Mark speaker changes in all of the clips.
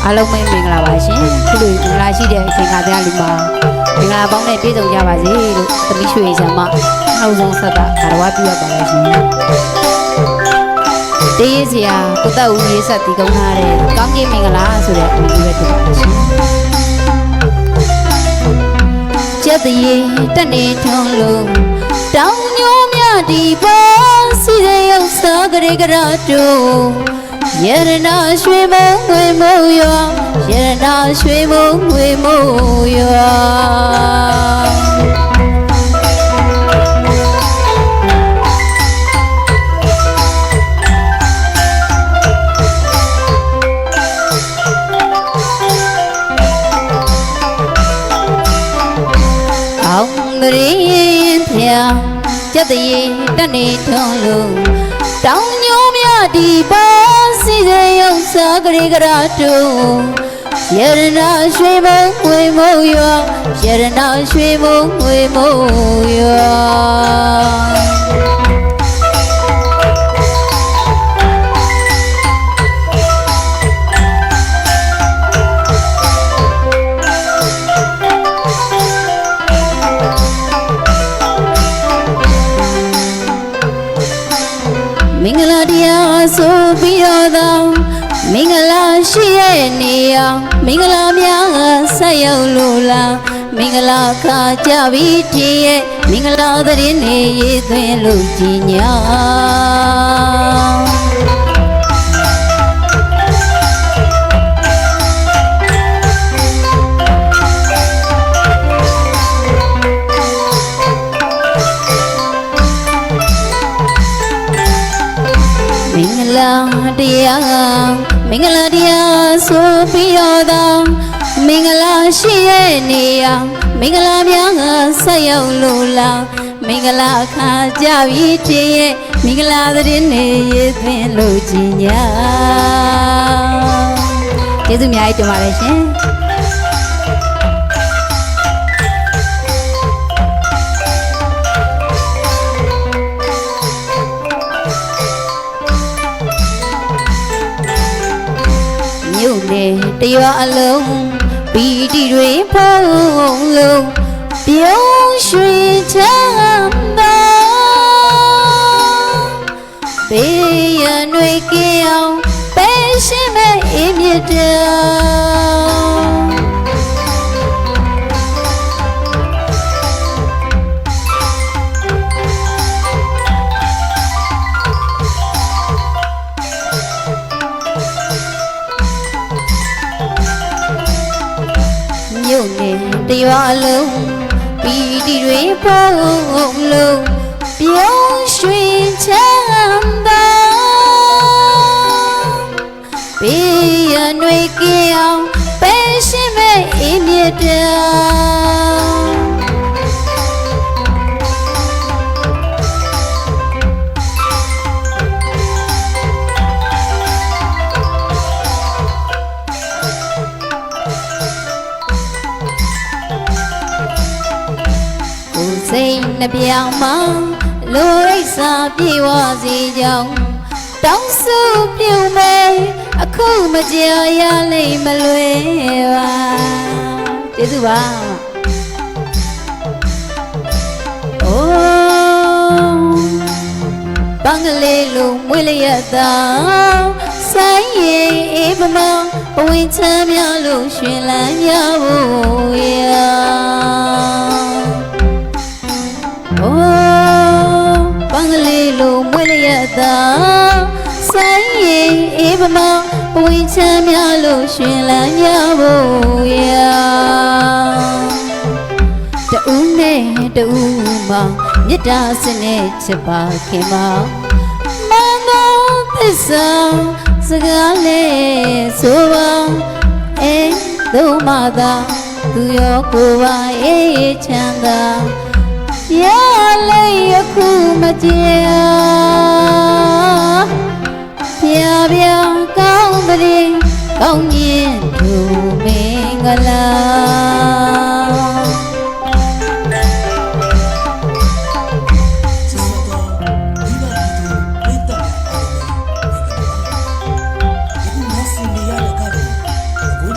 Speaker 1: အားလုံးပဲမင်္ဂလာပါရှင်ခုလိုမင်္ဂလာရှိတဲ့အချိန်ကတည်းကလူမှာမင်္ဂလာပေါင်းနဲ့ပြည့်စုံကြပါစေလို့သမီးရွှေဆံမနှုတ်ဆုံးဆက်တာကာရဝပြုရပါလို့ရှင်တေးရစရာကိုတက်ဦးရေးဆက်ဒီကုန်းထားတဲ့ကောင်းကင်မင်္ဂလာဆိုတဲ့အမည်ပဲတင်ပါရှင်ကျက်တရေတက်နေထုံးလို့တောင်ညိုမြဒီပေါ်စီတဲ့ရုပ်စားကြရကြတို့ရတနာရွှေမုံငွေမိုးရွာရတနာရွှေမုံငွေမိုးရွာအောင်တရင်ဖျားကျက်တရေတက်နေထုံးလို့တောင်ညိုမြဒီပေါ်စီတဲ့ရုပ်စားကြရကြတို့ရတနာရွှေမုံငွေမိုးရွာရတနာရွှေမုံငွေမိုးရွာမင်္ဂလာတရားဆိုပြီးတော့မင်္ဂလာရှိရဲ့နေအောင်မင်္ဂလာများဆက်ရောက်လို့လားမင်္ဂလာခါကြပြီတည်းရဲ့မင်္ဂလာသတင်းတွေရေးသွင်းလို့ကြည်ညာမင်္ဂလာတရားဆိုပြီးတော့မင်္ဂလာရှိရဲ့နေအောင်မင်္ဂလာများဆက်ရောက်လို့လားမင်္ဂလာခါကြပြီတည်းရဲ့မင်္ဂလာသတင်းတွေရေးသွင်းလို့ကြည်ညာကျေးဇူးအများကြီးတင်ပါတယ်ရှင်မြို့နယ်တရွာအလုံးပီတီတွေဖုံးလုံးပြုံးရွှင်ချမ်းသာဘေးရန်တွေကင်းအောင်ပဲရှင်းမဲ့အေးမြတ်မြို့နယ်တရွာလုံးပီတီတွေဖုံးလုံးပြုံးရွှင်ချမ်းသာဘေးရန်တွေကင်းအောင်ပဲရှင်းမဲ့အေးမြတ်စိတ်နှပြောင်းမှလူရိစ္ဆာပြေဝစီကြောင်းတောင်းစုပြုံးမယ်အခုမကြာရလိမ့်မလွယ်ပါကျေးဇူးပါအိုးဘင်္ဂလေးလူမွေးလျက်သာဆိုင်ရင်အေးပမဘဝင်ချမ်းများလို့ရွှင်လန်းရဖို့ရာအိုးဘင်္ဂလေးလူမွေးလျက်သာဆိုင်ရင်အေးပမဘဝင်ချမ်းများလို့ရွှင်လန်းရဖို့ရာတူနဲ့တူမှမေတ္တာစနစ်ချစ်ပါခင်မမန္တောသစ္စာစကားလေးဆိုပါအေးသူမသာသူရောကိုယ်ပါအေးချမ်းသာရလေးယခုမကြေပြပြကောင်းပရိကောင်းရင်သူမင်္ဂလာ
Speaker 2: ဝ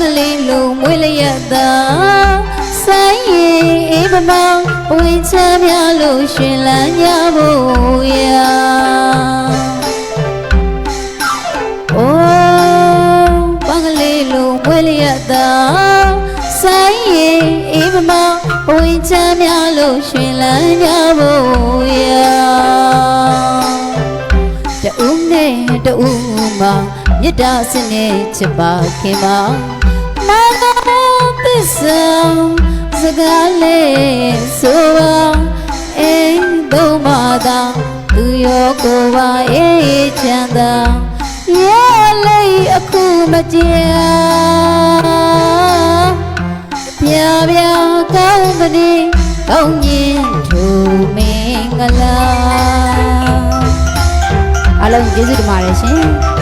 Speaker 1: ကလေးလိုမွေးလျက်သာဆိုင်ရင်အေးမမောင်ဝင်းချမ်းများလို့ရှင်လန်းကြဖို့ရာအိုးပန်းကလေးလိုမွေးလျက်သာဆိုင်ရင်အေးမမောင်ဝင်းချမ်းများလို့ရှင်လန်းကြဖို့ရာတူးနဲ့တူးမှမြတ်တာစနေချစ်ပါခင်ပါမနာသစ္စာစကားလေးဆိုပါအိမ်သုံးပါသာသူရောကိုယ်ပါအေးချမ်းသာရဲ့လေးအခုမကြေပြပြကောင်းမနေကောင်းရင်ထိုမင်္ဂလာအားလုံးကျေးဇူးတင်ပါတယ်ရှင်